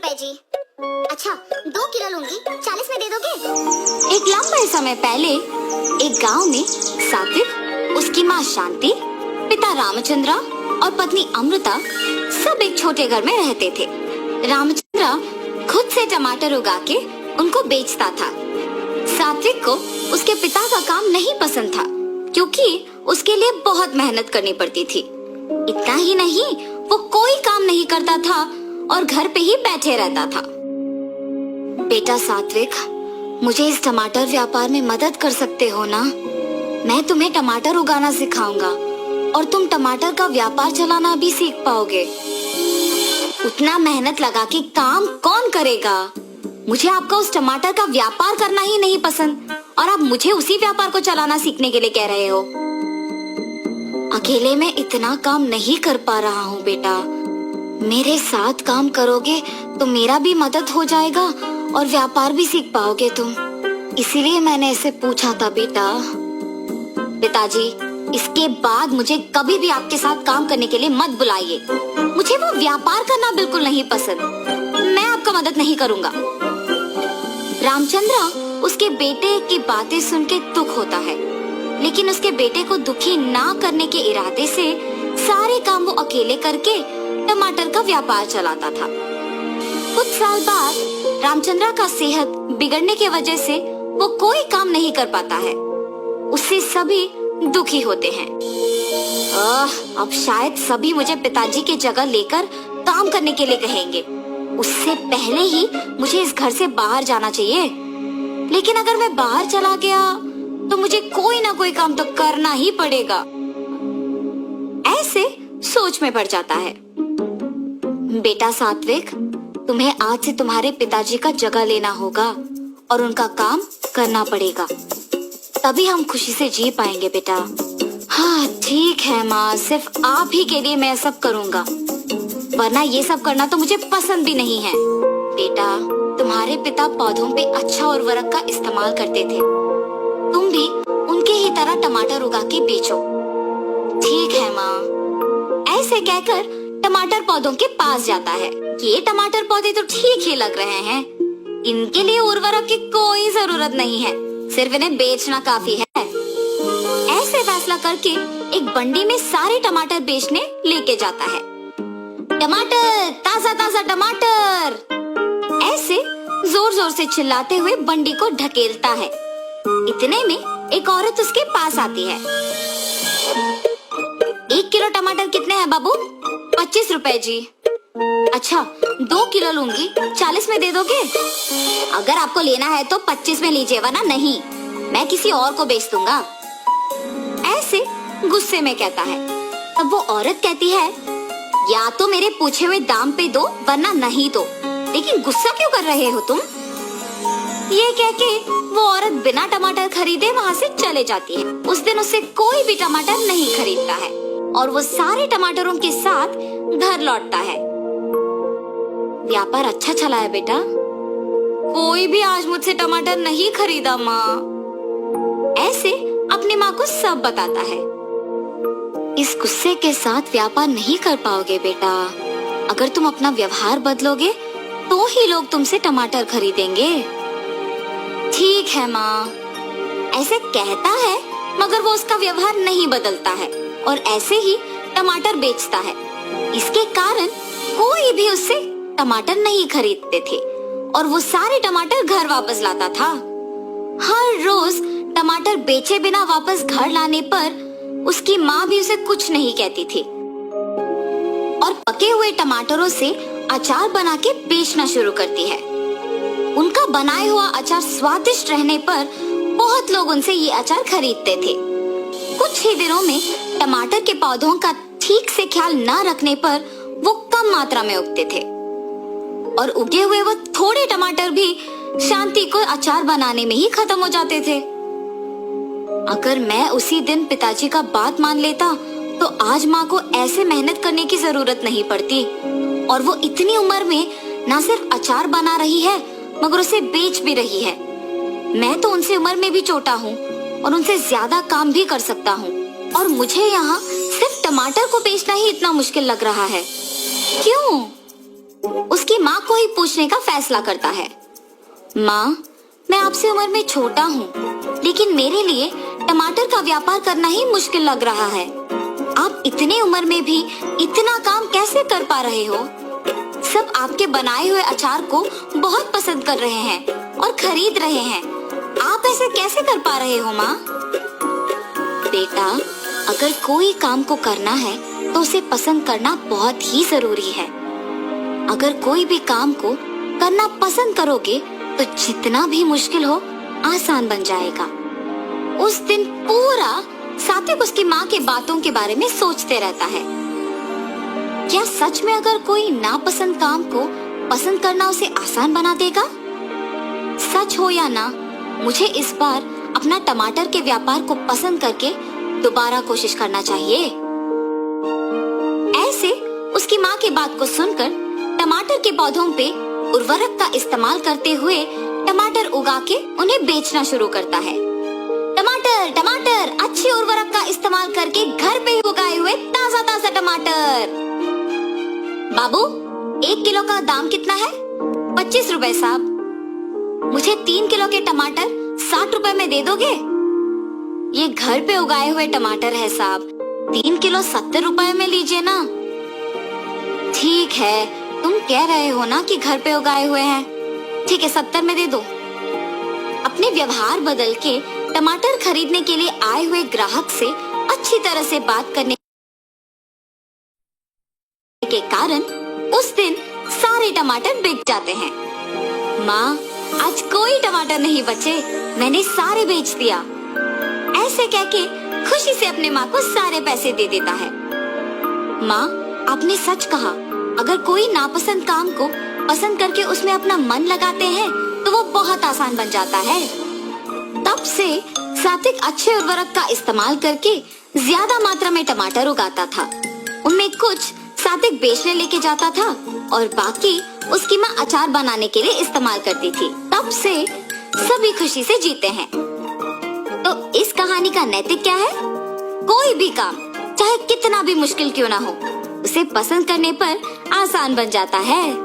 रुपए जी। अच्छा 2 किलो लूंगी, 40 में दे दोगे? एक लंबे समय पहले एक गांव में सात्विक, उसकी माँ शांति, पिता रामचंद्र और पत्नी अमृता सब एक छोटे घर में रहते थे। रामचंद्र खुद से टमाटर उगा के उनको बेचता था। सात्विक को उसके पिता का काम नहीं पसंद था क्योंकि उसके लिए बहुत मेहनत करनी पड़ती थी। इतना ही नहीं, वो कोई काम नहीं करता था और घर पे ही बैठे रहता था। बेटा सात्विक, मुझे इस टमाटर व्यापार में मदद कर सकते हो ना? मैं तुम्हें टमाटर उगाना सिखाऊंगा और तुम टमाटर का व्यापार चलाना भी सीख पाओगे। उतना मेहनत लगा के काम कौन करेगा? मुझे आपका उस टमाटर का व्यापार करना ही नहीं पसंद और आप मुझे उसी व्यापार को चलाना सीखने के लिए कह रहे हो। अकेले मैं इतना काम नहीं कर पा रहा हूँ बेटा। मेरे साथ काम करोगे तो मेरा भी मदद हो जाएगा और व्यापार भी सीख पाओगे तुम। इसीलिए मैंने इसे पूछा था बेटा। पिताजी, इसके बाद मुझे कभी भी आपके साथ काम करने के लिए मत बुलाइए। मुझे वो व्यापार करना बिल्कुल नहीं पसंद। मैं आपका मदद नहीं करूँगा। रामचंद्र उसके बेटे की बातें सुन के दुख होता है, लेकिन उसके बेटे को दुखी ना करने के इरादे से सारे काम वो अकेले करके टमाटर का व्यापार चलाता था। कुछ साल बाद रामचंद्र का सेहत बिगड़ने की वजह से वो कोई काम नहीं कर पाता है। उससे सभी दुखी होते हैं। अब शायद सभी मुझे पिताजी की जगह लेकर काम करने के लिए कहेंगे। उससे पहले ही मुझे इस घर से बाहर जाना चाहिए। लेकिन अगर मैं बाहर चला गया तो मुझे कोई ना कोई काम तो करना ही पड़ेगा। ऐसे सोच में पड़ जाता है। बेटा सात्विक, तुम्हें आज से तुम्हारे पिताजी का जगह लेना होगा और उनका काम करना पड़ेगा, तभी हम खुशी से जी पाएंगे बेटा। हाँ ठीक है माँ, सिर्फ आप ही के लिए मैं सब करूँगा, वरना ये सब करना तो मुझे पसंद भी नहीं है। बेटा, तुम्हारे पिता पौधों पे अच्छा उर्वरक का इस्तेमाल करते थे। तुम भी उनके ही तरह टमाटर उगा के बेचो। ठीक है माँ। ऐसे कहकर टमाटर पौधों के पास जाता है। ये टमाटर पौधे तो ठीक ही लग रहे हैं। इनके लिए उर्वरक की कोई जरूरत नहीं है, सिर्फ इन्हें बेचना काफी है। ऐसे फैसला करके एक बंडी में सारे टमाटर बेचने लेके जाता है। टमाटर, ताजा ताजा टमाटर, ऐसे जोर जोर से चिल्लाते हुए बंडी को ढकेलता है। इतने में एक औरत उसके पास आती है। 1 किलो टमाटर कितने हैं बाबू? 25 रुपए जी। अच्छा 2 किलो लूंगी, 40 में दे दोगे? अगर आपको लेना है तो 25 में लीजिए, वरना नहीं, मैं किसी और को बेच दूंगा। ऐसे गुस्से में कहता है। तब वो औरत कहती है, या तो मेरे पूछे हुए दाम पे दो वरना नहीं दो, लेकिन गुस्सा क्यों कर रहे हो तुम? ये कह के वो औरत बिना टमाटर खरीदे वहाँ से चले जाती है। उस दिन उससे कोई भी टमाटर नहीं खरीदता है और वो सारे टमाटरों के साथ घर लौटता है। व्यापार अच्छा चला है बेटा। कोई भी आज मुझसे टमाटर नहीं खरीदा माँ। ऐसे अपनी माँ को सब बताता है। इस गुस्से के साथ व्यापार नहीं कर पाओगे बेटा। अगर तुम अपना व्यवहार बदलोगे तो ही लोग तुमसे टमाटर खरीदेंगे। ठीक है माँ। ऐसे कहता है, मगर वो उसका व्यवहार नहीं बदलता है और ऐसे ही टमाटर बेचता है। इसके कारण कोई भी उससे टमाटर नहीं खरीदते थे और वो सारे टमाटर घर वापस लाता था। हर रोज टमाटर बेचे बिना वापस घर लाने पर उसकी माँ भी उसे कुछ नहीं कहती थी और पके हुए टमाटरों से अचार बना के बेचना शुरू करती है। उनका बनाया हुआ अचार स्वादिष्ट रहने पर बहुत लोग उनसे ये अचार खरीदते थे। कुछ ही दिनों में टमाटर के पौधों का ठीक से ख्याल न रखने पर वो कम मात्रा में उगते थे और उगे हुए वो थोड़े टमाटर भी शांति को अचार बनाने में ही खत्म हो जाते थे। अगर मैं उसी दिन पिताजी का बात मान लेता तो आज माँ को ऐसे मेहनत करने की जरूरत नहीं पड़ती और वो इतनी उम्र में न सिर्फ अचार बना रही है मगर उसे बेच भी रही है। मैं तो उनसे उम्र में भी छोटा हूँ और उनसे ज्यादा काम भी कर सकता हूँ और मुझे यहाँ सिर्फ टमाटर को बेचना ही इतना मुश्किल लग रहा है। क्यों? उसकी माँ को ही पूछने का फैसला करता है। माँ, मैं आपसे उम्र में छोटा हूँ, लेकिन मेरे लिए टमाटर का व्यापार करना ही मुश्किल लग रहा है। आप इतने उम्र में भी इतना काम कैसे कर पा रहे हो? सब आपके बनाए हुए अचार को बहुत पसंद कर रहे हैं और खरीद रहे हैं। आप ऐसे कैसे कर पा रहे हो माँ? बेटा, अगर कोई काम को करना है तो उसे पसंद करना बहुत ही जरूरी है। अगर कोई भी काम को करना पसंद करोगे तो जितना भी मुश्किल हो आसान बन जाएगा। उस दिन पूरा सात्विक उसकी माँ के बातों के बारे में सोचते रहता है। क्या सच में अगर कोई नापसंद काम को पसंद करना उसे आसान बना देगा? सच हो या ना, मुझे इस बार अपना टमाटर के व्यापार को पसंद करके दोबारा कोशिश करना चाहिए। ऐसे उसकी माँ की बात को सुनकर टमाटर के पौधों पे उर्वरक का इस्तेमाल करते हुए टमाटर उगा के उन्हें बेचना शुरू करता है। टमाटर टमाटर, अच्छे उर्वरक का इस्तेमाल करके घर पे ही उगाए हुए ताजा ताजा टमाटर। बाबू, 1 किलो का दाम कितना है? 25 रुपए साहब। मुझे 3 किलो के टमाटर 60 रुपए में दे दोगे? ये घर पे उगाए हुए टमाटर है साहब, 3 किलो 70 रुपए में लीजिए ना। ठीक है, तुम कह रहे हो ना कि घर पे उगाए हुए हैं। ठीक है, 70 में दे दो। अपने व्यवहार बदल के टमाटर खरीदने के लिए आए हुए ग्राहक से अच्छी तरह से बात करने के कारण उस दिन सारे टमाटर बिक जाते हैं। माँ, आज कोई टमाटर नहीं बचे, मैंने सारे बेच दिया। ऐसे कह के खुशी से अपने माँ को सारे पैसे दे देता है। माँ, आपने सच कहा, अगर कोई नापसंद काम को पसंद करके उसमें अपना मन लगाते हैं तो वो बहुत आसान बन जाता है। तब से सात्विक अच्छे उर्वरक का इस्तेमाल करके ज्यादा मात्रा में टमाटर उगाता था। उनमें कुछ सात्विक बेचने लेके जाता था और बाकी उसकी माँ अचार बनाने के लिए इस्तेमाल करती थी। तब से सभी खुशी से जीते हैं। तो इस कहानी का नैतिक क्या है? कोई भी काम चाहे कितना भी मुश्किल क्यों ना हो, उसे पसंद करने पर आसान बन जाता है।